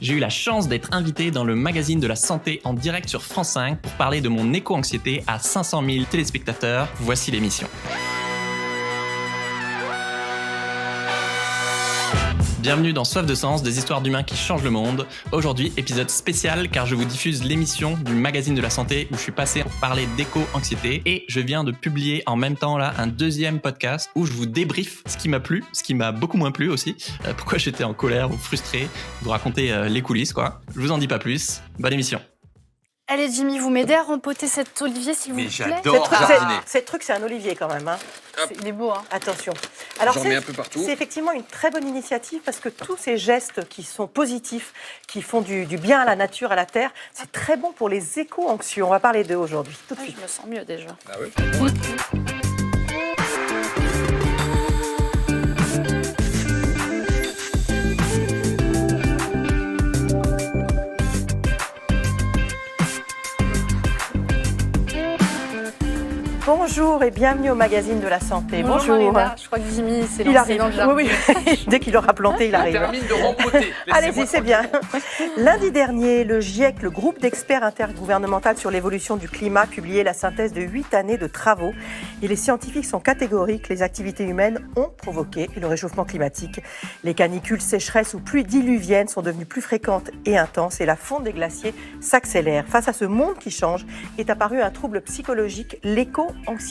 J'ai eu la chance d'être invité dans le magazine de la santé en direct sur France 5 pour parler de mon éco-anxiété à 500 000 téléspectateurs. Voici l'émission. Bienvenue dans Soif de Sens, des histoires d'humains qui changent le monde. Aujourd'hui, épisode spécial car je vous diffuse l'émission du magazine de la santé où je suis passé pour parler d'éco-anxiété et je viens de publier en même temps là un deuxième podcast où je vous débriefe ce qui m'a plu, ce qui m'a beaucoup moins plu aussi, pourquoi j'étais en colère ou frustré, vous raconter les coulisses quoi. Je vous en dis pas plus, bonne émission. Allez Jimmy, vous m'aidez à rempoter cet olivier s'il vous plaît. J'adore jardiner. Ce truc, c'est un olivier quand même. Hein. Il est beau, hein. Attention. Alors, J'en mets un peu partout. C'est effectivement une très bonne initiative parce que tous ces gestes qui sont positifs, qui font du bien à la nature, à la terre, c'est très bon pour les éco-anxieux. On va parler d'eux aujourd'hui, tout de suite. Je me sens mieux déjà. Ah ouais. Bonjour et bienvenue au magazine de la santé. Bonjour. Marina. Je crois que Jimmy s'est Il lancé arrive. dans le jardin. Oui. Dès qu'il aura planté, il arrive. Termine de rempoter. Allez-y, c'est bien. Lundi dernier, le GIEC, le groupe d'experts intergouvernemental sur l'évolution du climat, publiait la synthèse de 8 années de travaux. Et les scientifiques sont catégoriques, les activités humaines ont provoqué le réchauffement climatique. Les canicules, sécheresses ou pluies diluviennes sont devenues plus fréquentes et intenses et la fonte des glaciers s'accélère. Face à ce monde qui change, est apparu un trouble psychologique, l'éco-anxiété.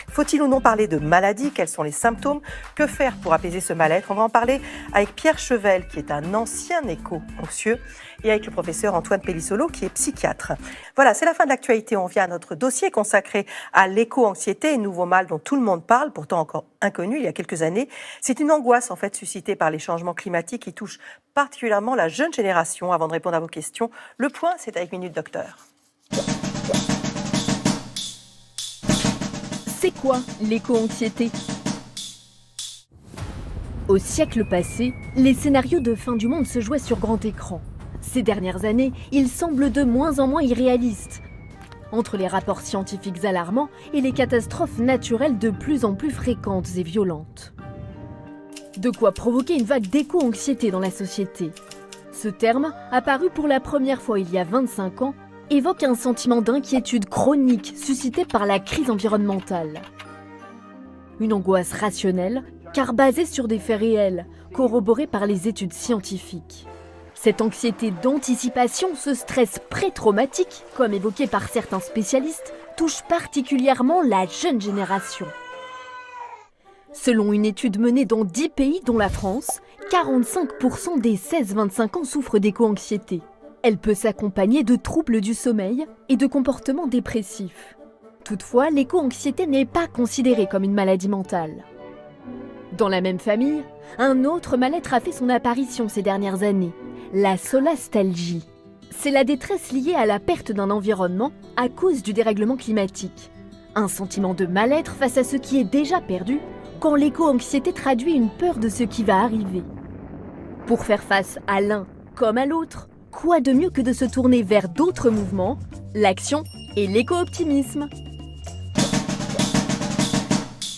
Faut-il ou non parler de maladie? Quels sont les symptômes? Que faire pour apaiser ce mal-être? On va en parler avec Pierre Chevel, qui est un ancien éco-anxieux, et avec le professeur Antoine Pellissolo, qui est psychiatre. Voilà, c'est la fin de l'actualité. On vient à notre dossier consacré à l'éco-anxiété, nouveau mal dont tout le monde parle, pourtant encore inconnu il y a quelques années. C'est une angoisse en fait suscitée par les changements climatiques qui touchent particulièrement la jeune génération. Avant de répondre à vos questions, le point, c'est avec Minute Docteur. C'est quoi l'éco-anxiété ? Au siècle passé, les scénarios de fin du monde se jouaient sur grand écran. Ces dernières années, ils semblent de moins en moins irréalistes. Entre les rapports scientifiques alarmants et les catastrophes naturelles de plus en plus fréquentes et violentes. De quoi provoquer une vague d'éco-anxiété dans la société. Ce terme, apparu pour la première fois il y a 25 ans, évoque un sentiment d'inquiétude chronique suscité par la crise environnementale. Une angoisse rationnelle, car basée sur des faits réels, corroborés par les études scientifiques. Cette anxiété d'anticipation, ce stress pré-traumatique, comme évoqué par certains spécialistes, touche particulièrement la jeune génération. Selon une étude menée dans 10 pays dont la France, 45% des 16-25 ans souffrent d'éco-anxiété. Elle peut s'accompagner de troubles du sommeil et de comportements dépressifs. Toutefois, l'éco-anxiété n'est pas considérée comme une maladie mentale. Dans la même famille, un autre mal-être a fait son apparition ces dernières années, la solastalgie. C'est la détresse liée à la perte d'un environnement à cause du dérèglement climatique. Un sentiment de mal-être face à ce qui est déjà perdu, quand l'éco-anxiété traduit une peur de ce qui va arriver. Pour faire face à l'un comme à l'autre, quoi de mieux que de se tourner vers d'autres mouvements, l'action et l'éco-optimisme.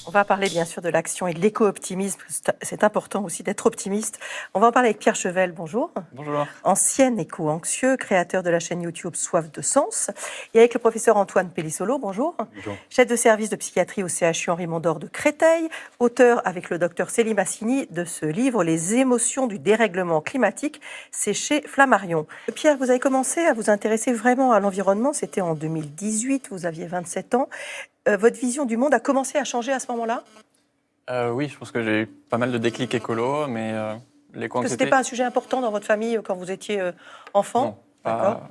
On va parler bien sûr de l'action et de l'éco-optimisme. C'est important aussi d'être optimiste. On va en parler avec Pierre Chevel. Bonjour. Bonjour. Ancien éco-anxieux, créateur de la chaîne YouTube Soif de Sens. Et avec le professeur Antoine Pellissolo. Bonjour. Bonjour. Chef de service de psychiatrie au CHU Henri Mondor de Créteil. Auteur avec le docteur Céline Massini de ce livre Les émotions du dérèglement climatique. C'est chez Flammarion. Pierre, vous avez commencé à vous intéresser vraiment à l'environnement. C'était en 2018. Vous aviez 27 ans. Votre vision du monde a commencé à changer à ce moment-là? Oui, je pense que j'ai eu pas mal de déclics écolo, mais l'éco-anxiété... C'était pas un sujet important dans votre famille quand vous étiez enfant? Non, pas...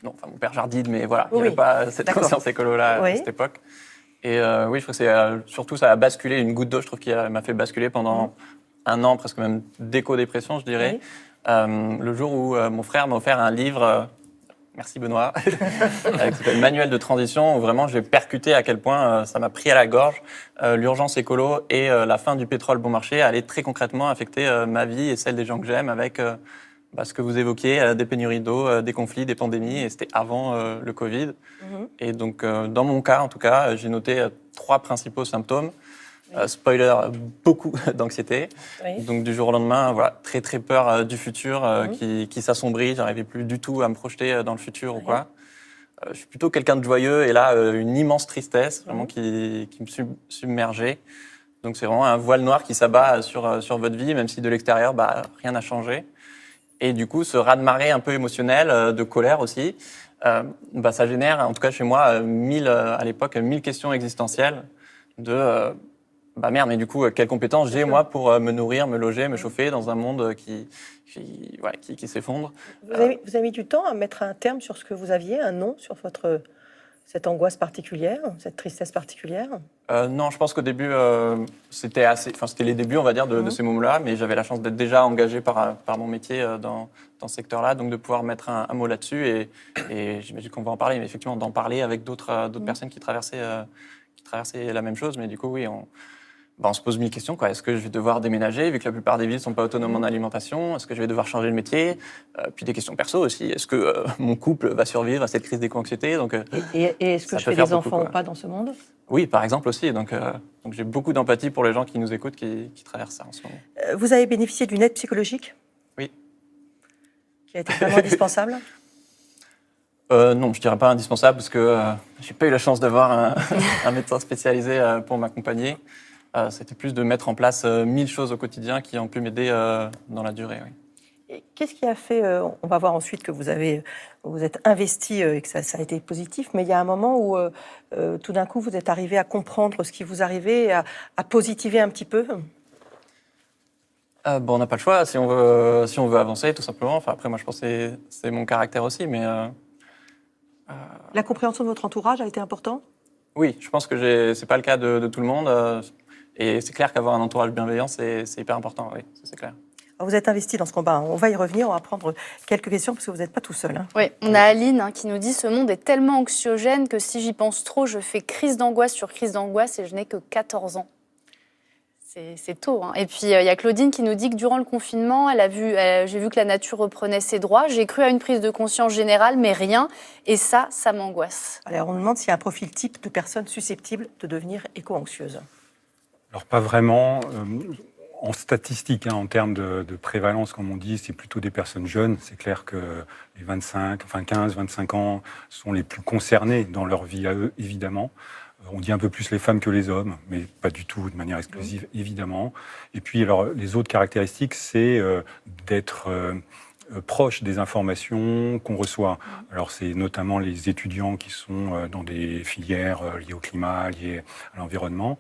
non, enfin, mon père jardine, mais voilà, il n'y Oui. avait pas cette conscience écolo-là à cette époque. Et oui, je trouve que c'est surtout ça a basculé, une goutte d'eau, je trouve qui m'a fait basculer pendant un an, presque même d'éco-dépression, je dirais. Oui. Le jour où mon frère m'a offert un livre... Merci Benoît, qui s'appelle Manuel de transition, où vraiment j'ai percuté à quel point ça m'a pris à la gorge, l'urgence écolo et la fin du pétrole bon marché allait très concrètement affecter ma vie et celle des gens que j'aime avec ce que vous évoquiez, des pénuries d'eau, des conflits, des pandémies, et c'était avant le Covid. Et donc dans mon cas en tout cas, j'ai noté 3 principaux symptômes. Spoiler, beaucoup d'anxiété. Oui. Donc du jour au lendemain, voilà, très très peur du futur qui s'assombrit. J'arrivais plus du tout à me projeter dans le futur ou quoi. Je suis plutôt quelqu'un de joyeux et là, une immense tristesse vraiment qui me submergeait. Donc c'est vraiment un voile noir qui s'abat sur votre vie, même si de l'extérieur, rien n'a changé. Et du coup, ce raz-de-marée un peu émotionnel, de colère aussi, ça génère, en tout cas chez moi, à l'époque, 1000 questions existentielles de merde, mais du coup, quelles compétences j'ai, moi, pour me nourrir, me loger, me chauffer dans un monde qui s'effondre. Vous avez mis du temps à mettre un terme sur ce que vous aviez, un nom sur cette angoisse particulière, cette tristesse particulière? Non, je pense qu'au début, c'était les débuts, on va dire, de ces moments-là, mais j'avais la chance d'être déjà engagé par mon métier dans ce secteur-là, donc de pouvoir mettre un mot là-dessus, et j'imagine qu'on va en parler, mais effectivement, d'en parler avec d'autres personnes qui traversaient la même chose, mais du coup, oui, on se pose 1000 questions, quoi. Est-ce que je vais devoir déménager, vu que la plupart des villes ne sont pas autonomes en alimentation? Est-ce que je vais devoir changer de métier? Puis des questions perso aussi. Est-ce que mon couple va survivre à cette crise d'éco-anxiété? Et est-ce que je fais des enfants ou pas dans ce monde? Oui, par exemple aussi. Donc j'ai beaucoup d'empathie pour les gens qui nous écoutent, qui traversent ça en ce moment. Vous avez bénéficié d'une aide psychologique? Oui. Qui a été vraiment indispensable? Non, je dirais pas indispensable, parce que j'ai pas eu la chance d'avoir un médecin spécialisé pour m'accompagner. C'était plus de mettre en place 1000 choses au quotidien qui ont pu m'aider dans la durée. Oui. Et qu'est-ce qui a fait, on va voir ensuite que vous êtes investi et que ça a été positif, mais il y a un moment où tout d'un coup vous êtes arrivé à comprendre ce qui vous arrivait, à positiver un petit peu? On n'a pas le choix si on veut avancer, tout simplement. Enfin, après, moi, je pense que c'est mon caractère aussi, mais... La compréhension de votre entourage a été importante? Oui, je pense que c'est pas le cas de tout le monde. Et c'est clair qu'avoir un entourage bienveillant, c'est hyper important, oui, c'est clair. Alors vous êtes investi dans ce combat, on va y revenir, on va prendre quelques questions parce que vous n'êtes pas tout seul. Oui, on a Aline qui nous dit « Ce monde est tellement anxiogène que si j'y pense trop, je fais crise d'angoisse sur crise d'angoisse et je n'ai que 14 ans. » C'est tôt. Hein. Et puis, il y a Claudine qui nous dit que durant le confinement, j'ai vu que la nature reprenait ses droits. J'ai cru à une prise de conscience générale, mais rien. Et ça m'angoisse. Alors, on nous demande s'il y a un profil type de personne susceptible de devenir éco-anxieuse. Alors, pas vraiment. En statistique, en termes de prévalence, comme on dit, c'est plutôt des personnes jeunes. C'est clair que les 15, 25 ans sont les plus concernés dans leur vie à eux, évidemment. On dit un peu plus les femmes que les hommes, mais pas du tout de manière exclusive, évidemment. Et puis, alors, les autres caractéristiques, c'est d'être proche des informations qu'on reçoit. Alors, c'est notamment les étudiants qui sont dans des filières liées au climat, liées à l'environnement.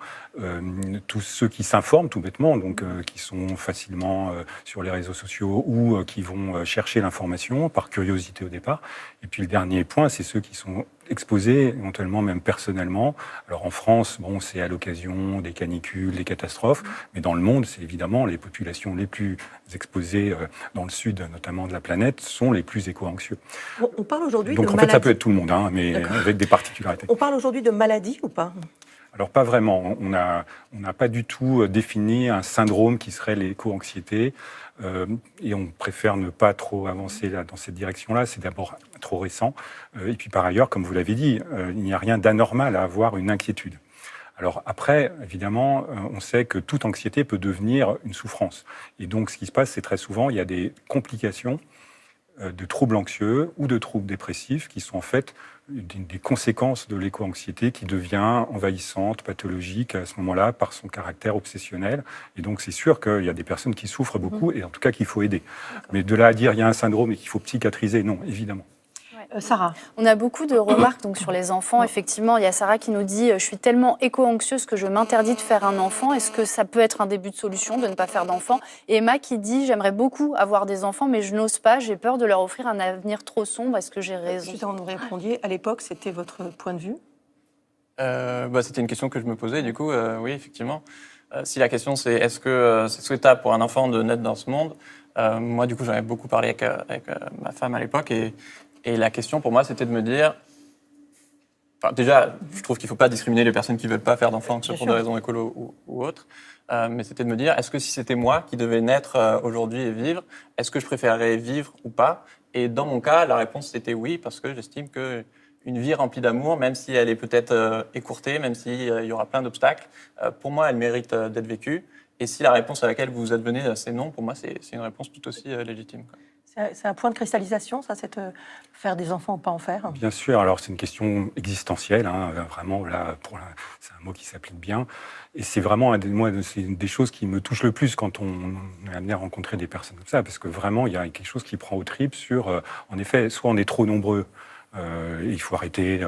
Tous ceux qui s'informent tout bêtement, donc qui sont facilement sur les réseaux sociaux ou qui vont chercher l'information par curiosité au départ. Et puis, le dernier point, c'est ceux qui sont exposés, éventuellement même personnellement. Alors en France, c'est à l'occasion des canicules, des catastrophes, mais dans le monde, c'est évidemment les populations les plus exposées dans le sud, notamment de la planète, sont les plus éco-anxieux. On parle aujourd'hui de Donc en fait, ça peut être tout le monde, mais avec des particularités. On parle aujourd'hui de maladie ou pas ? Alors pas vraiment. On n'a pas du tout défini un syndrome qui serait l'éco-anxiété. Et on préfère ne pas trop avancer dans cette direction-là. C'est d'abord trop récent. Et puis par ailleurs, comme vous l'avez dit, il n'y a rien d'anormal à avoir une inquiétude. Alors après, évidemment, on sait que toute anxiété peut devenir une souffrance. Et donc ce qui se passe, c'est très souvent, il y a des complications de troubles anxieux ou de troubles dépressifs qui sont en fait des conséquences de l'éco-anxiété qui devient envahissante, pathologique à ce moment-là par son caractère obsessionnel. Et donc c'est sûr qu'il y a des personnes qui souffrent beaucoup et en tout cas qu'il faut aider. Mais de là à dire il y a un syndrome et qu'il faut psychiatriser, non, évidemment. Sarah. On a beaucoup de remarques donc, sur les enfants. Effectivement, il y a Sarah qui nous dit « Je suis tellement éco-anxieuse que je m'interdis de faire un enfant. Est-ce que ça peut être un début de solution de ne pas faire d'enfant ?» Et Emma qui dit « J'aimerais beaucoup avoir des enfants, mais je n'ose pas. J'ai peur de leur offrir un avenir trop sombre. Est-ce que j'ai raison ?» Juste avant de nous répondre, à l'époque, c'était votre point de vue ? C'était une question que je me posais, du coup, oui, effectivement. Si la question c'est est-ce que c'est souhaitable pour un enfant de naître dans ce monde, moi, du coup, j'en avais beaucoup parlé avec ma femme à l'époque et la question pour moi, c'était de me dire... déjà, je trouve qu'il ne faut pas discriminer les personnes qui ne veulent pas faire d'enfants, que ce soit pour des raisons écolo ou autres. Mais c'était de me dire, est-ce que si c'était moi qui devais naître aujourd'hui et vivre, est-ce que je préférerais vivre ou pas ? Et dans mon cas, la réponse était oui, parce que j'estime qu'une une vie remplie d'amour, même si elle est peut-être écourtée, même s'il y aura plein d'obstacles. Pour moi, elle mérite d'être vécue. Et si la réponse à laquelle vous vous êtes venue, c'est non, pour moi, c'est une réponse tout aussi légitime, quoi. C'est un point de cristallisation, ça, c'est faire des enfants ou pas en faire? Bien sûr, alors c'est une question existentielle, hein, vraiment, là, c'est un mot qui s'applique bien. Et c'est vraiment c'est une des choses qui me touche le plus quand on est amené à rencontrer des personnes comme ça, parce que vraiment, il y a quelque chose qui prend aux tripes sur, en effet, soit on est trop nombreux, il faut arrêter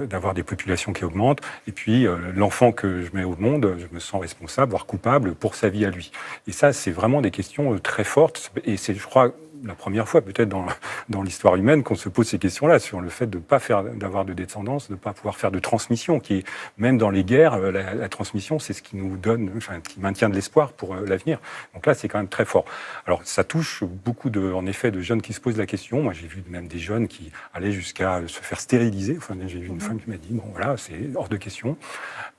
d'avoir des populations qui augmentent. Et puis, l'enfant que je mets au monde, je me sens responsable, voire coupable pour sa vie à lui. Et ça, c'est vraiment des questions très fortes. Et c'est, je crois, la première fois peut-être dans l'histoire humaine qu'on se pose ces questions-là, sur le fait de ne pas d'avoir de descendance, de ne pas pouvoir faire de transmission, qui est, même dans les guerres, la transmission, c'est ce qui nous donne, qui maintient de l'espoir pour l'avenir. Donc là, c'est quand même très fort. Alors, ça touche beaucoup, en effet, de jeunes qui se posent la question. Moi, j'ai vu même des jeunes qui allaient jusqu'à se faire stériliser. Enfin, j'ai vu une femme qui m'a dit, bon, voilà, c'est hors de question.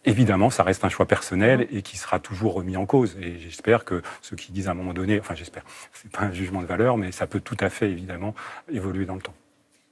Évidemment, ça reste un choix personnel et qui sera toujours remis en cause. Et j'espère que ceux qui disent à un moment donné, enfin j'espère, c'est pas un jugement de valeur, mais ça peut tout à fait évidemment évoluer dans le temps.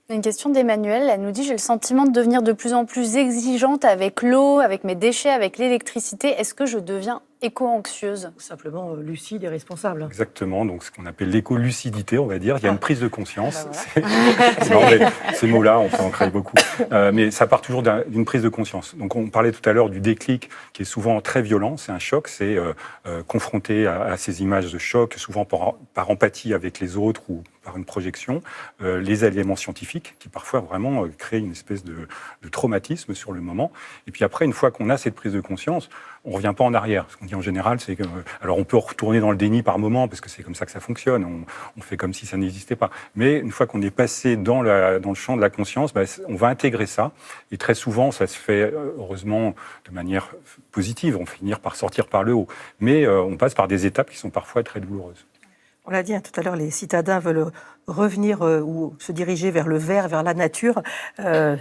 Une question d'Emmanuel, elle nous dit « J'ai le sentiment de devenir de plus en plus exigeante avec l'eau, avec mes déchets, avec l'électricité. Est-ce que je deviens éco-anxieuse ?» Simplement lucide et responsable. Exactement, donc ce qu'on appelle l'éco-lucidité, on va dire. Il y a une prise de conscience. Voilà. Non, mais ces mots-là, on peut en créer beaucoup. Mais ça part toujours d'une prise de conscience. Donc on parlait tout à l'heure du déclic, qui est souvent très violent. C'est un choc, c'est confronté à ces images de choc, souvent par empathie avec les autres ou par une projection, les éléments scientifiques qui parfois vraiment créent une espèce de traumatisme sur le moment. Et puis après, une fois qu'on a cette prise de conscience, on ne revient pas en arrière. Ce qu'on dit en général, c'est que... alors on peut retourner dans le déni par moment, parce que c'est comme ça que ça fonctionne, on fait comme si ça n'existait pas. Mais une fois qu'on est passé dans le champ de la conscience, on va intégrer ça. Et très souvent, ça se fait, heureusement, de manière positive. On finit par sortir par le haut. Mais on passe par des étapes qui sont parfois très douloureuses. On l'a dit tout à l'heure, les citadins veulent revenir ou se diriger vers le vert, vers la nature,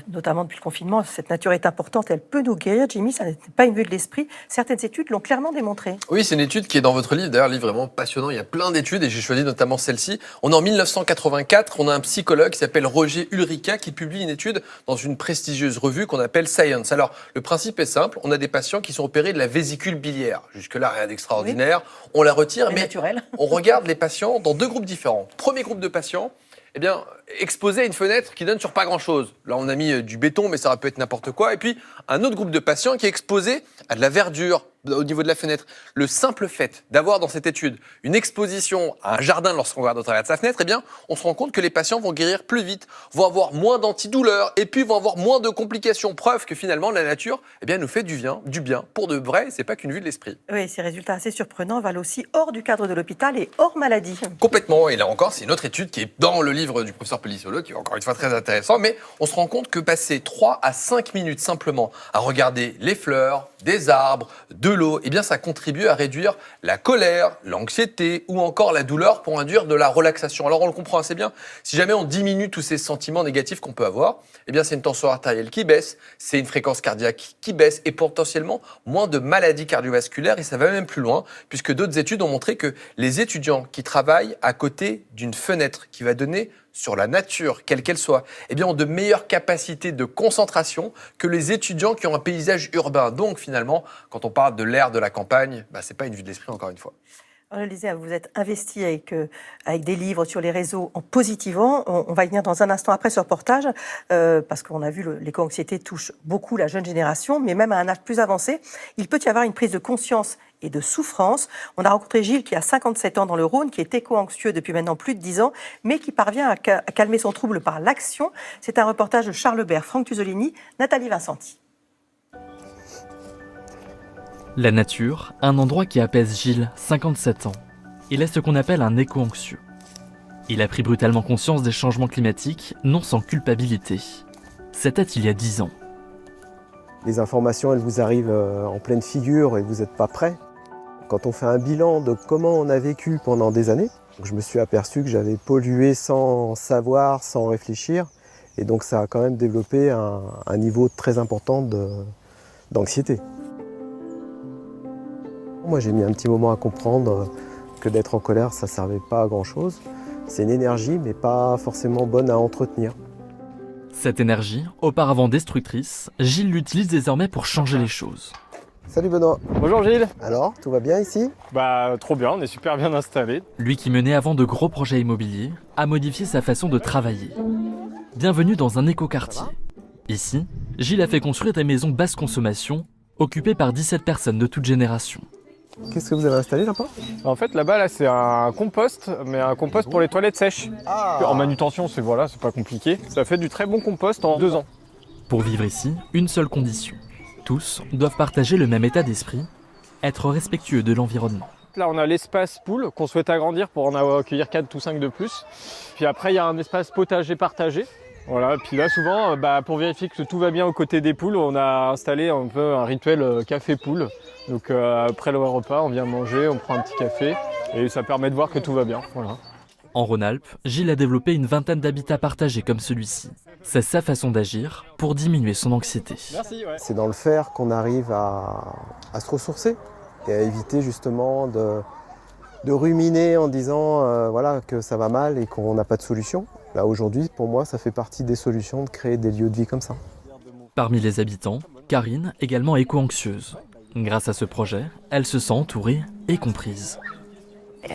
notamment depuis le confinement. Cette nature est importante, elle peut nous guérir. Jimmy, ça n'est pas une vue de l'esprit. Certaines études l'ont clairement démontré. Oui, c'est une étude qui est dans votre livre. D'ailleurs, un livre vraiment passionnant. Il y a plein d'études et j'ai choisi notamment celle-ci. On est en 1984. On a un psychologue qui s'appelle Roger Ulrika qui publie une étude dans une prestigieuse revue qu'on appelle Science. Alors, le principe est simple. On a des patients qui sont opérés de la vésicule biliaire. Jusque-là, rien d'extraordinaire. Oui. On la retire, mais naturel. On regarde les patients dans deux groupes différents. Premier groupe de patients, eh bien, exposé à une fenêtre qui donne sur pas grand-chose. Là, on a mis du béton, mais ça aurait pu être n'importe quoi. Et puis, un autre groupe de patients qui est exposé à de la verdure au niveau de la fenêtre. Le simple fait d'avoir dans cette étude une exposition à un jardin lorsqu'on regarde au travers de sa fenêtre, eh bien, on se rend compte que les patients vont guérir plus vite, vont avoir moins d'antidouleurs et puis vont avoir moins de complications. Preuve que finalement, la nature, eh bien, nous fait du bien pour de vrai. C'est pas qu'une vue de l'esprit. Oui, ces résultats assez surprenants valent aussi hors du cadre de l'hôpital et hors maladie. Complètement. Et là encore, c'est une autre étude qui est dans le livre du professeur Pellissiolo, qui est encore une fois très intéressant. Mais on se rend compte que passer 3 à 5 minutes simplement à regarder les fleurs, des arbres, de l'eau, eh bien ça contribue à réduire la colère, l'anxiété ou encore la douleur pour induire de la relaxation. Alors on le comprend assez bien, si jamais on diminue tous ces sentiments négatifs qu'on peut avoir, eh bien c'est une tension artérielle qui baisse, c'est une fréquence cardiaque qui baisse et potentiellement moins de maladies cardiovasculaires et ça va même plus loin puisque d'autres études ont montré que les étudiants qui travaillent à côté d'une fenêtre qui va donner sur la nature, quelle qu'elle soit, eh bien, ont de meilleures capacités de concentration que les étudiants qui ont un paysage urbain. Donc, finalement, quand on parle de l'air de la campagne, ce n'est pas une vue de l'esprit, encore une fois. On le disait, vous êtes investi avec des livres sur les réseaux en positivant. On va y venir dans un instant après ce reportage, parce qu'on a vu l'éco-anxiété touche beaucoup la jeune génération, mais même à un âge plus avancé, il peut y avoir une prise de conscience et de souffrance. On a rencontré Gilles qui a 57 ans dans le Rhône, qui est éco-anxieux depuis maintenant plus de 10 ans, mais qui parvient à calmer son trouble par l'action. C'est un reportage de Charles Bert, Franck Tusolini, Nathalie Vincenti. La nature, un endroit qui apaise Gilles, 57 ans. Il est ce qu'on appelle un éco-anxieux. Il a pris brutalement conscience des changements climatiques, non sans culpabilité. C'était il y a 10 ans. Les informations, elles vous arrivent en pleine figure et vous n'êtes pas prêt. Quand on fait un bilan de comment on a vécu pendant des années, je me suis aperçu que j'avais pollué sans savoir, sans réfléchir. Et donc ça a quand même développé un niveau très important d'anxiété. Moi, j'ai mis un petit moment à comprendre que d'être en colère, ça ne servait pas à grand-chose. C'est une énergie, mais pas forcément bonne à entretenir. Cette énergie, auparavant destructrice, Gilles l'utilise désormais pour changer les choses. Salut Benoît. Bonjour Gilles. Alors, tout va bien ici? Trop bien, on est super bien installés. Lui qui menait avant de gros projets immobiliers, a modifié sa façon de travailler. Bienvenue dans un écoquartier. Ici, Gilles a fait construire des maisons basse consommation, occupées par 17 personnes de toute génération. Qu'est-ce que vous avez installé là-bas? En fait, là-bas, c'est un compost, mais un compost pour les toilettes sèches. En manutention, c'est pas compliqué. Ça fait du très bon compost en 2 ans. Pour vivre ici, une seule condition. Tous doivent partager le même état d'esprit, être respectueux de l'environnement. Là, on a l'espace poule qu'on souhaite agrandir pour en accueillir 4 ou 5 de plus. Puis après, il y a un espace potager partagé. Voilà, puis là, souvent, pour vérifier que tout va bien aux côtés des poules, on a installé un peu un rituel café-poule. Donc après le repas, on vient manger, on prend un petit café et ça permet de voir que tout va bien. Voilà. En Rhône-Alpes, Gilles a développé une vingtaine d'habitats partagés comme celui-ci. C'est sa façon d'agir pour diminuer son anxiété. Merci, ouais. C'est dans le faire qu'on arrive à se ressourcer et à éviter justement de ruminer en disant voilà, que ça va mal et qu'on n'a pas de solution. Là aujourd'hui, pour moi, ça fait partie des solutions de créer des lieux de vie comme ça. Parmi les habitants, Karine, également éco-anxieuse. Grâce à ce projet, elle se sent entourée et comprise.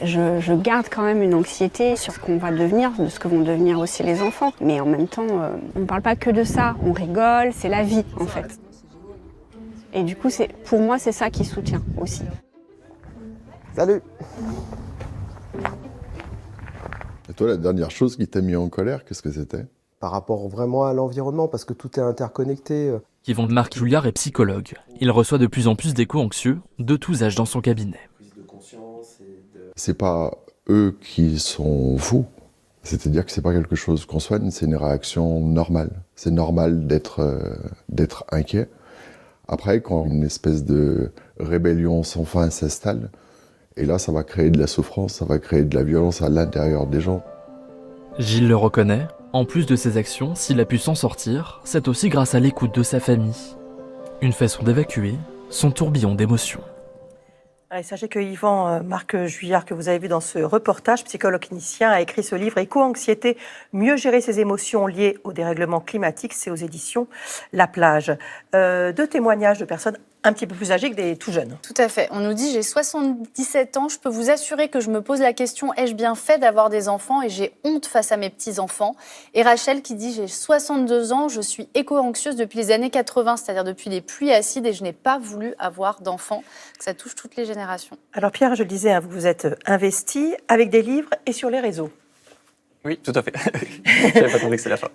Je garde quand même une anxiété sur ce qu'on va devenir, de ce que vont devenir aussi les enfants. Mais en même temps, on ne parle pas que de ça, on rigole, c'est la vie en fait. Et du coup, pour moi, c'est ça qui soutient aussi. Salut! Et toi, la dernière chose qui t'a mis en colère, qu'est-ce que c'était? Par rapport vraiment à l'environnement, parce que tout est interconnecté. Yvon de Marc Julliard est psychologue. Il reçoit de plus en plus d'éco-anxieux de tous âges dans son cabinet. C'est pas eux qui sont fous. C'est-à-dire que c'est pas quelque chose qu'on soigne, c'est une réaction normale. C'est normal d'être inquiet. Après, quand une espèce de rébellion sans fin s'installe, et là, ça va créer de la souffrance, ça va créer de la violence à l'intérieur des gens. Gilles le reconnaît. En plus de ses actions, s'il a pu s'en sortir, c'est aussi grâce à l'écoute de sa famille. Une façon d'évacuer son tourbillon d'émotions. Allez, sachez que Yvan Marc Julliard, que vous avez vu dans ce reportage, psychologue clinicien, a écrit ce livre « Éco-anxiété, mieux gérer ses émotions liées au dérèglement climatique ». C'est aux éditions La Plage. 2 témoignages de personnes un petit peu plus âgées que des tout jeunes. Tout à fait. On nous dit, j'ai 77 ans, je peux vous assurer que je me pose la question, ai-je bien fait d'avoir des enfants et j'ai honte face à mes petits-enfants. Et Rachel qui dit, j'ai 62 ans, je suis éco-anxieuse depuis les années 80, c'est-à-dire depuis les pluies acides et je n'ai pas voulu avoir d'enfants. Ça touche toutes les générations. Alors Pierre, je le disais, vous vous êtes investi avec des livres et sur les réseaux. Oui, tout à fait. Je n'avais pas compris que c'est la fin.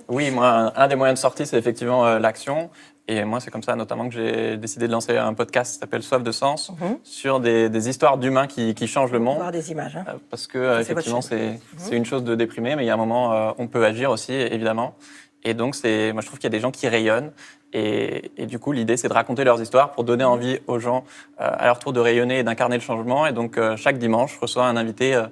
Oui, moi, un des moyens de sortie, c'est effectivement l'action. Et moi, c'est comme ça notamment que j'ai décidé de lancer un podcast qui s'appelle Soif de sens, sur des histoires d'humains qui changent le monde. Voir des images. Parce que, effectivement, c'est une chose de déprimer, mais il y a un moment, on peut agir aussi, évidemment. Et donc, moi, je trouve qu'il y a des gens qui rayonnent. Et du coup, l'idée, c'est de raconter leurs histoires pour donner envie aux gens, à leur tour, de rayonner et d'incarner le changement. Et donc, chaque dimanche, je reçois un invité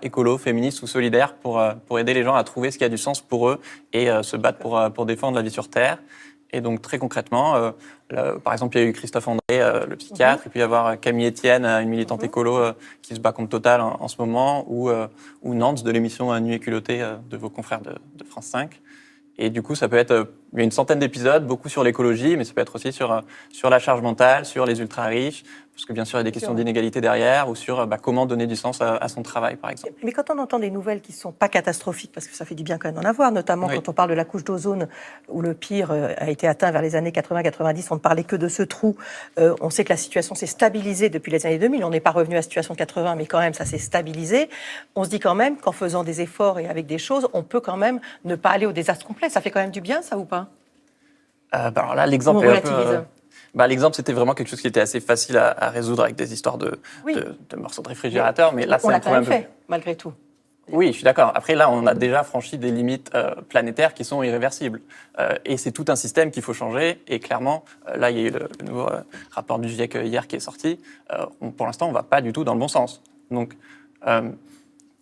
écolo, féministe ou solidaire pour aider les gens à trouver ce qui a du sens pour eux et se battre pour défendre la vie sur Terre. Et donc, très concrètement, par exemple, il y a eu Christophe André, le psychiatre, et puis il y avoir Camille Etienne, une militante écolo qui se bat contre Total en ce moment, ou Nantes de l'émission Nuit et culottée de vos confrères de France 5. Et du coup, ça peut être, il y a une centaine d'épisodes, beaucoup sur l'écologie, mais ça peut être aussi sur la charge mentale, sur les ultra-riches, parce que bien sûr, il y a des questions d'inégalité derrière, ou sur comment donner du sens à son travail, par exemple. Mais quand on entend des nouvelles qui ne sont pas catastrophiques, parce que ça fait du bien quand même d'en avoir, notamment quand on parle de la couche d'ozone, où le pire a été atteint vers les années 80-90, on ne parlait que de ce trou. On sait que la situation s'est stabilisée depuis les années 2000, on n'est pas revenu à la situation de 80, mais quand même, ça s'est stabilisé. On se dit quand même qu'en faisant des efforts et avec des choses, on peut quand même ne pas aller au désastre complet. Ça fait quand même du bien, ça, ou pas? Alors là, l'exemple est un peu... l'exemple, c'était vraiment quelque chose qui était assez facile à résoudre avec des histoires de morceaux de réfrigérateur. Mais là, on l'a quand même fait, malgré tout. Oui, je suis d'accord. Après, là, on a déjà franchi des limites planétaires qui sont irréversibles. Et c'est tout un système qu'il faut changer. Et clairement, là, il y a eu le nouveau rapport du GIEC hier qui est sorti. Pour l'instant, on ne va pas du tout dans le bon sens. Donc,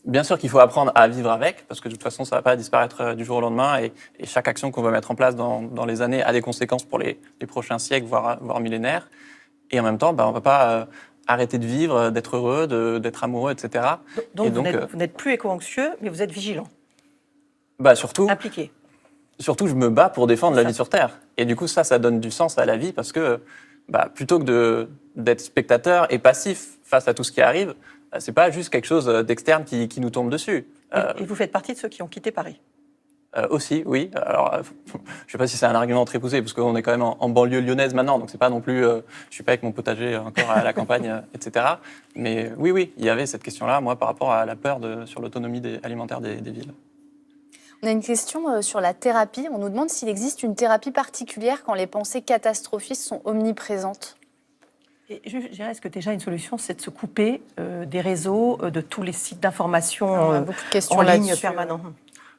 bien sûr qu'il faut apprendre à vivre avec, parce que de toute façon, ça ne va pas disparaître du jour au lendemain. Et chaque action qu'on va mettre en place dans les années a des conséquences pour les prochains siècles, voire millénaires. Et en même temps, on ne va pas arrêter de vivre, d'être heureux, d'être amoureux, etc. Donc vous n'êtes plus éco-anxieux, mais vous êtes vigilant. Surtout. Impliqué. surtout, je me bats pour défendre la vie sur Terre. Et du coup, ça donne du sens à la vie parce que plutôt que d'être spectateur et passif face à tout ce qui arrive, c'est pas juste quelque chose d'externe qui nous tombe dessus. Et vous faites partie de ceux qui ont quitté Paris? Aussi, oui. Alors, je sais pas si c'est un argument très poussé, parce qu'on est quand même en banlieue lyonnaise maintenant, donc c'est pas non plus, je suis pas avec mon potager encore à la campagne, etc. Mais oui, il y avait cette question-là, moi, par rapport à la peur sur l'autonomie alimentaire des villes. On a une question sur la thérapie. On nous demande s'il existe une thérapie particulière quand les pensées catastrophistes sont omniprésentes. Et je dirais, est-ce que déjà une solution, c'est de se couper des réseaux, de tous les sites d'information beaucoup de questions en ligne là-dessus. permanents?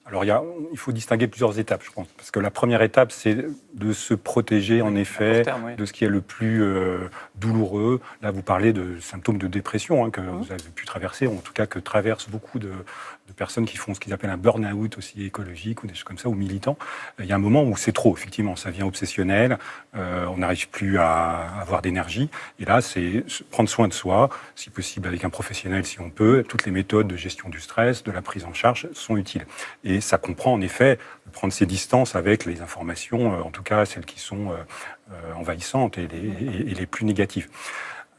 Alors, il faut distinguer plusieurs étapes, je pense. Parce que la première étape, c'est de se protéger, en effet, de ce qui est le plus douloureux. Là, vous parlez de symptômes de dépression que vous avez pu traverser, ou en tout cas que traversent beaucoup de personnes qui font ce qu'ils appellent un burn-out aussi écologique, ou des choses comme ça, ou militants. Il y a un moment où c'est trop, effectivement. Ça devient obsessionnel, on n'arrive plus à avoir d'énergie. Et là, c'est prendre soin de soi, si possible avec un professionnel, si on peut. Toutes les méthodes de gestion du stress, de la prise en charge sont utiles. Et ça comprend en effet de prendre ses distances avec les informations, en tout cas celles qui sont envahissantes et les plus négatives.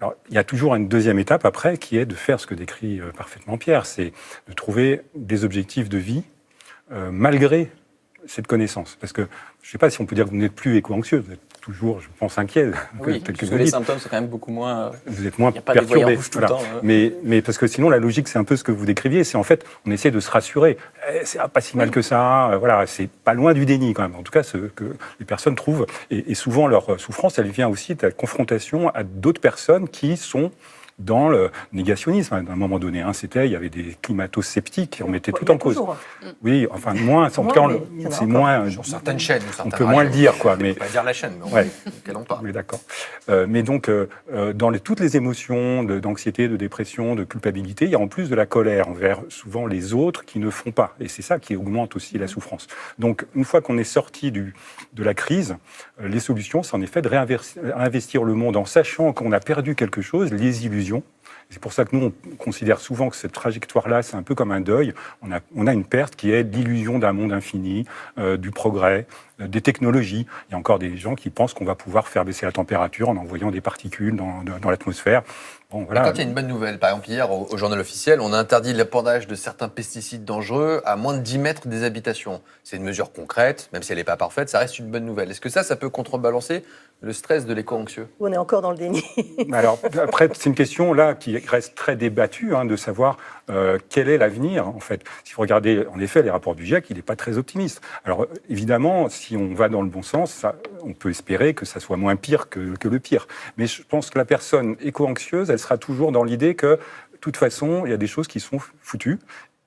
Alors, il y a toujours une deuxième étape après qui est de faire ce que décrit parfaitement Pierre, c'est de trouver des objectifs de vie malgré cette connaissance. Parce que je ne sais pas si on peut dire que vous n'êtes plus éco-anxieux, vous êtes toujours, je pense, inquiet. Oui, parce que les symptômes sont quand même beaucoup moins... Vous êtes moins perturbé. perturbé. Il n'y a pas des voyants rouges tout le temps. Mais parce que sinon, la logique, c'est un peu ce que vous décriviez, c'est en fait, on essaie de se rassurer. C'est pas si mal que ça, voilà, c'est pas loin du déni quand même. En tout cas, ce que les personnes trouvent. Et souvent, leur souffrance, elle vient aussi de la confrontation à d'autres personnes qui sont dans le négationnisme. À un moment donné, il y avait des climato-sceptiques qui remettaient tout en cause. Oui, enfin, moins, en tout cas, c'est moins... Sur certaines chaînes. On peut moins le dire, quoi. Mais, on peut pas dire la chaîne, mais on en parle. Oui, d'accord. Mais donc, dans toutes les émotions d'anxiété, de dépression, de culpabilité, il y a en plus de la colère envers souvent les autres qui ne font pas. Et c'est ça qui augmente aussi la souffrance. Donc, une fois qu'on est sorti de la crise, les solutions, c'est en effet de réinvestir le monde en sachant qu'on a perdu quelque chose, les illusions. C'est pour ça que nous, on considère souvent que cette trajectoire-là, c'est un peu comme un deuil. On a une perte qui est l'illusion d'un monde infini, du progrès, des technologies. Il y a encore des gens qui pensent qu'on va pouvoir faire baisser la température en envoyant des particules dans l'atmosphère. Bon, voilà. Et quand il y a une bonne nouvelle, par exemple hier au journal officiel, on a interdit l'épandage de certains pesticides dangereux à moins de 10 mètres des habitations. C'est une mesure concrète, même si elle n'est pas parfaite, ça reste une bonne nouvelle. Est-ce que ça peut contrebalancer le stress de l'éco-anxieux? On est encore dans le déni. Alors, après, c'est une question là qui reste très débattue, de savoir quel est l'avenir, en fait. Si vous regardez, en effet, les rapports du GIEC, il n'est pas très optimiste. Alors, évidemment, si on va dans le bon sens, on peut espérer que ça soit moins pire que le pire. Mais je pense que la personne éco-anxieuse, elle sera toujours dans l'idée que, de toute façon, il y a des choses qui sont foutues.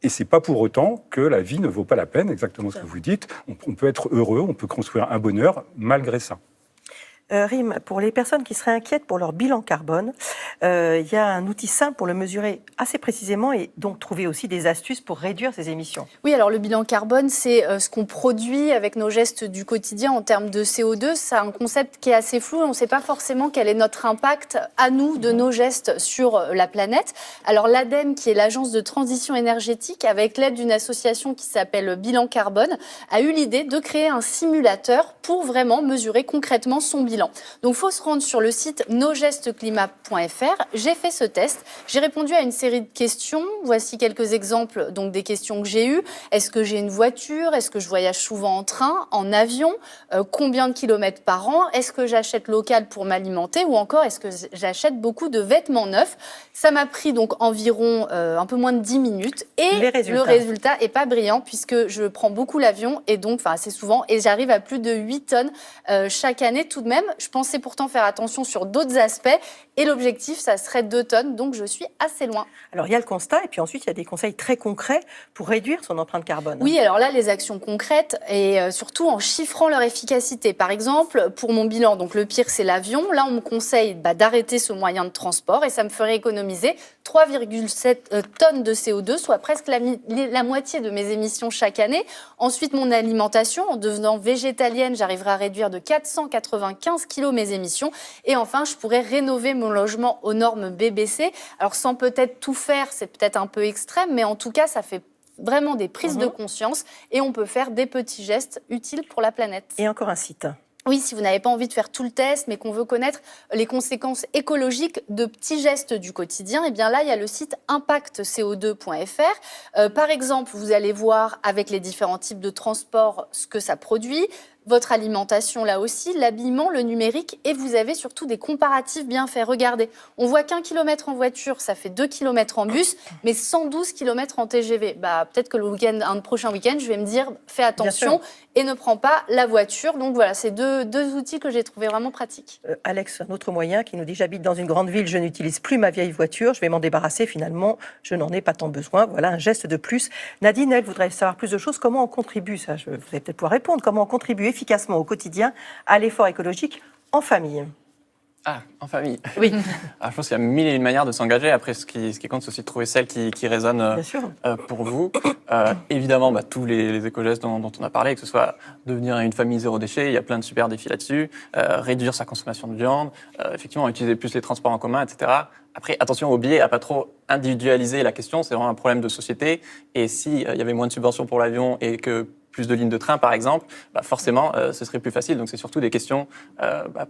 Et c'est pas pour autant que la vie ne vaut pas la peine, exactement ce que vous dites. On peut être heureux, on peut construire un bonheur malgré ça. Rim, pour les personnes qui seraient inquiètes pour leur bilan carbone, il y a un outil simple pour le mesurer assez précisément et donc trouver aussi des astuces pour réduire ces émissions. Oui, alors le bilan carbone, c'est ce qu'on produit avec nos gestes du quotidien en termes de CO2. C'est un concept qui est assez flou et on ne sait pas forcément quel est notre impact à nous de nos gestes sur la planète. Alors l'ADEME, qui est l'agence de transition énergétique, avec l'aide d'une association qui s'appelle Bilan Carbone, a eu l'idée de créer un simulateur pour vraiment mesurer concrètement son bilan. Donc, il faut se rendre sur le site nosgestesclimat.fr. J'ai fait ce test. J'ai répondu à une série de questions. Voici quelques exemples donc, des questions que j'ai eues. Est-ce que j'ai une voiture? Est-ce que je voyage souvent en train, en avion? Combien de kilomètres par an? Est-ce que j'achète local pour m'alimenter? Ou encore, est-ce que j'achète beaucoup de vêtements neufs? Ça m'a pris donc environ un peu moins de 10 minutes. Et le résultat n'est pas brillant puisque je prends beaucoup l'avion et donc assez souvent. Et j'arrive à plus de 8 tonnes chaque année tout de même. Je pensais pourtant faire attention sur d'autres aspects et l'objectif, ça serait 2 tonnes, donc je suis assez loin. Alors il y a le constat et puis ensuite il y a des conseils très concrets pour réduire son empreinte carbone. Oui, alors là, les actions concrètes et surtout en chiffrant leur efficacité. Par exemple, pour mon bilan, donc le pire c'est l'avion, là on me conseille d'arrêter ce moyen de transport et ça me ferait économiser 3,7 tonnes de CO2, soit presque la moitié de mes émissions chaque année. Ensuite, mon alimentation, en devenant végétalienne, j'arriverai à réduire de 495 kilos mes émissions. Et enfin, je pourrais rénover mon logement aux normes BBC. Alors, sans peut-être tout faire, c'est peut-être un peu extrême, mais en tout cas, ça fait vraiment des prises de conscience et on peut faire des petits gestes utiles pour la planète. Et encore un site. Oui, si vous n'avez pas envie de faire tout le test, mais qu'on veut connaître les conséquences écologiques de petits gestes du quotidien, eh bien là, il y a le site impactco2.fr. Par exemple, vous allez voir avec les différents types de transport ce que ça produit, votre alimentation là aussi, l'habillement, le numérique, et vous avez surtout des comparatifs bien faits. Regardez, on voit qu'1 kilomètre en voiture, ça fait 2 kilomètres en bus, mais 112 kilomètres en TGV. Peut-être que un prochain week-end, je vais me dire, fais attention et ne prends pas la voiture. Donc voilà, c'est deux outils que j'ai trouvés vraiment pratiques. Alex, un autre moyen qui nous dit, j'habite dans une grande ville, je n'utilise plus ma vieille voiture, je vais m'en débarrasser, finalement, je n'en ai pas tant besoin. Voilà, un geste de plus. Nadine, elle voudrait savoir plus de choses. Comment on contribue, ça, vous allez peut-être pouvoir répondre, comment on contribue efficacement au quotidien à l'effort écologique en famille? Ah, en famille. Oui. Alors, je pense qu'il y a mille et une manières de s'engager. Après, ce qui compte, c'est aussi de trouver celle qui résonne pour vous. Évidemment, tous les éco-gestes dont on a parlé, que ce soit devenir une famille zéro déchet, il y a plein de super défis là-dessus. Réduire sa consommation de viande, effectivement, utiliser plus les transports en commun, etc. Après, attention au biais à pas trop individualiser la question. C'est vraiment un problème de société. Et s'il y avait moins de subventions pour l'avion et que plus de lignes de train, par exemple, forcément, ce serait plus facile. Donc, c'est surtout des questions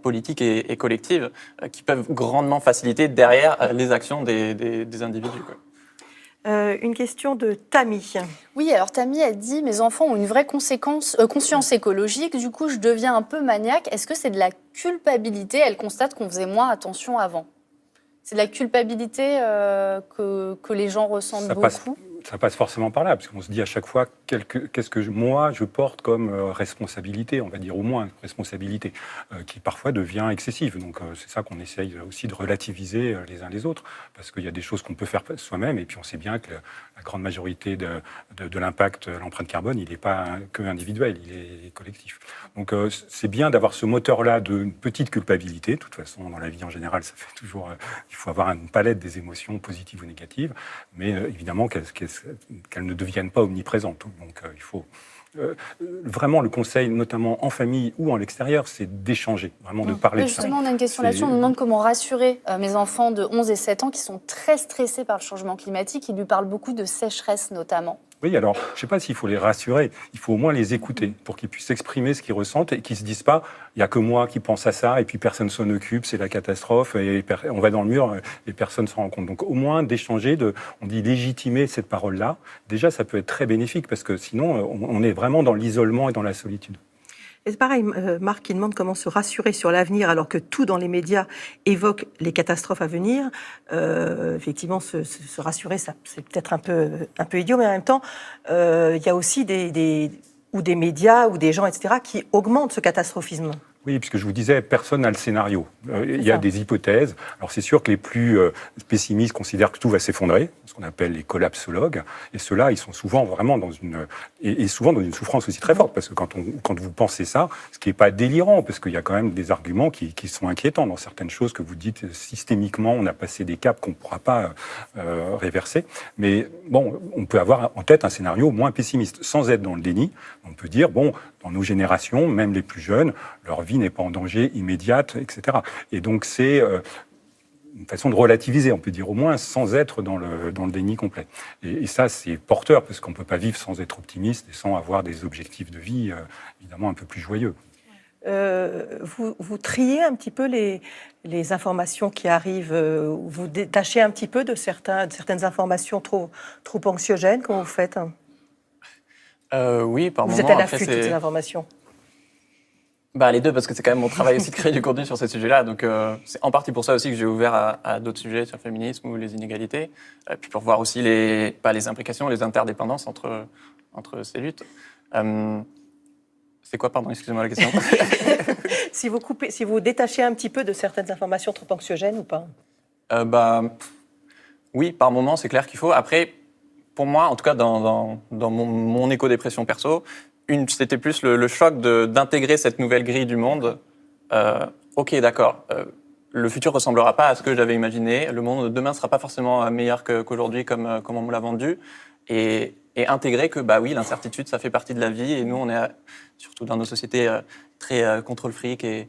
politiques et collectives qui peuvent grandement faciliter derrière les actions des individus, quoi. Une question de Tammy. Oui, alors Tammy, elle dit « Mes enfants ont une vraie conscience écologique, du coup, je deviens un peu maniaque. Est-ce que c'est de la culpabilité ?» Elle constate qu'on faisait moins attention avant. C'est de la culpabilité que les gens ressentent beaucoup. Ça passe forcément par là, parce qu'on se dit à chaque fois qu'est-ce que moi je porte comme responsabilité, on va dire au moins responsabilité, qui parfois devient excessive. Donc c'est ça qu'on essaye aussi de relativiser les uns les autres, parce qu'il y a des choses qu'on peut faire soi-même, et puis on sait bien que la grande majorité de l'impact, l'empreinte carbone, il n'est pas que individuel, il est collectif. Donc c'est bien d'avoir ce moteur-là d'une petite culpabilité. De toute façon, dans la vie en général, ça fait toujours, il faut avoir une palette des émotions positives ou négatives, mais évidemment qu'elles ne deviennent pas omniprésentes. Donc il faut vraiment le conseil, notamment en famille ou en l'extérieur, c'est d'échanger, vraiment de parler de ça. Justement, on a une question là-dessus. On nous demande comment rassurer mes enfants de 11 et 7 ans qui sont très stressés par le changement climatique. Ils lui parlent beaucoup de sécheresse notamment. Oui, alors, je ne sais pas s'il faut les rassurer, il faut au moins les écouter pour qu'ils puissent exprimer ce qu'ils ressentent et qu'ils ne se disent pas « il n'y a que moi qui pense à ça et puis personne ne s'en occupe, c'est la catastrophe et on va dans le mur et personne ne s'en rend compte ». Donc au moins d'échanger, on dit légitimer cette parole-là, déjà ça peut être très bénéfique parce que sinon on est vraiment dans l'isolement et dans la solitude. Et c'est pareil, Marc qui demande comment se rassurer sur l'avenir alors que tout dans les médias évoque les catastrophes à venir. Effectivement, se rassurer, ça, c'est peut-être un peu idiot, mais en même temps, il y a aussi des médias ou des gens, etc., qui augmentent ce catastrophisme. Oui, puisque je vous disais, personne n'a le scénario. Il y a des hypothèses. Alors c'est sûr que les plus pessimistes considèrent que tout va s'effondrer, ce qu'on appelle les collapsologues. Et ceux-là, ils sont souvent vraiment souvent dans une souffrance aussi très forte, parce que quand vous pensez ça, ce qui n'est pas délirant, parce qu'il y a quand même des arguments qui sont inquiétants dans certaines choses que vous dites systémiquement, on a passé des caps qu'on ne pourra pas réverser. Mais bon, on peut avoir en tête un scénario moins pessimiste, sans être dans le déni. On peut dire, bon, dans nos générations, même les plus jeunes, leur vie n'est pas en danger immédiate, etc. Et donc c'est une façon de relativiser, on peut dire au moins, sans être dans le déni complet. Et ça, c'est porteur, parce qu'on ne peut pas vivre sans être optimiste et sans avoir des objectifs de vie, évidemment, un peu plus joyeux. Vous triez un petit peu les informations qui arrivent, vous détachez un petit peu de certaines informations trop anxiogènes, comment vous faites? Oui, par moment. Vous êtes à l'affût de toutes ces informations? Les deux, parce que c'est quand même mon travail aussi de créer du contenu sur ces sujets-là. Donc, c'est en partie pour ça aussi que j'ai ouvert à d'autres sujets sur le féminisme ou les inégalités. Puis pour voir aussi les implications, les interdépendances entre ces luttes. C'est quoi, pardon, excusez-moi la question. Si vous détachez un petit peu de certaines informations trop anxiogènes ou pas? Oui, par moment, c'est clair qu'il faut. Après, pour moi, en tout cas, dans mon éco-dépression perso, c'était plus le choc d'intégrer cette nouvelle grille du monde. Ok, d'accord. Le futur ressemblera pas à ce que j'avais imaginé. Le monde de demain sera pas forcément meilleur qu'aujourd'hui, comme on me l'a vendu. Et intégrer que, oui, l'incertitude, ça fait partie de la vie. Et nous, on est, surtout dans nos sociétés, très contrôle fric et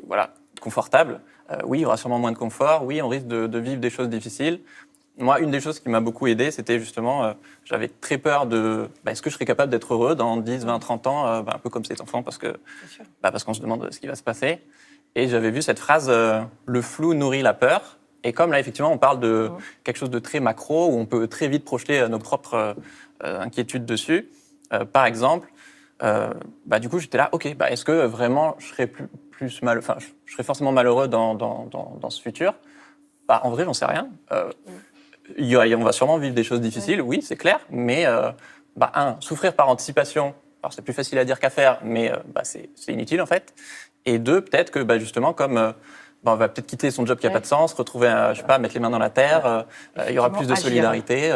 voilà, confortable. Oui, il y aura sûrement moins de confort. Oui, on risque de vivre des choses difficiles. Moi, une des choses qui m'a beaucoup aidé, c'était justement, j'avais très peur de, est-ce que je serais capable d'être heureux dans 10, 20, 30 ans, un peu comme cet enfant, parce qu'on se demande ce qui va se passer. Et j'avais vu cette phrase, le flou nourrit la peur. Et comme là, effectivement, on parle de quelque chose de très macro, où on peut très vite projeter nos propres inquiétudes dessus. Par exemple, du coup, j'étais là, ok, est-ce que vraiment je serais je serais forcément malheureux dans ce futur? En vrai, j'en sais rien. On va sûrement vivre des choses difficiles, oui, c'est clair, mais souffrir par anticipation, alors c'est plus facile à dire qu'à faire, mais c'est inutile en fait. Et deux, peut-être que justement, comme on va peut-être quitter son job qui n'a pas de sens, retrouver, mettre les mains dans la terre, il y aura plus de solidarité.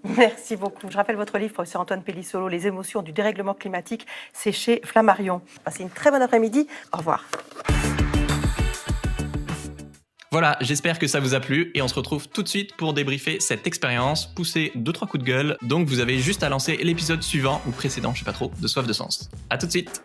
Merci beaucoup. Je rappelle votre livre, professeur Antoine Pellissolo, Les émotions du dérèglement climatique, c'est chez Flammarion. Passez une très bonne après-midi. Au revoir. Voilà, j'espère que ça vous a plu et on se retrouve tout de suite pour débriefer cette expérience, pousser 2-3 coups de gueule. Donc vous avez juste à lancer l'épisode suivant ou précédent, je sais pas trop, de Soif de Sens. À tout de suite.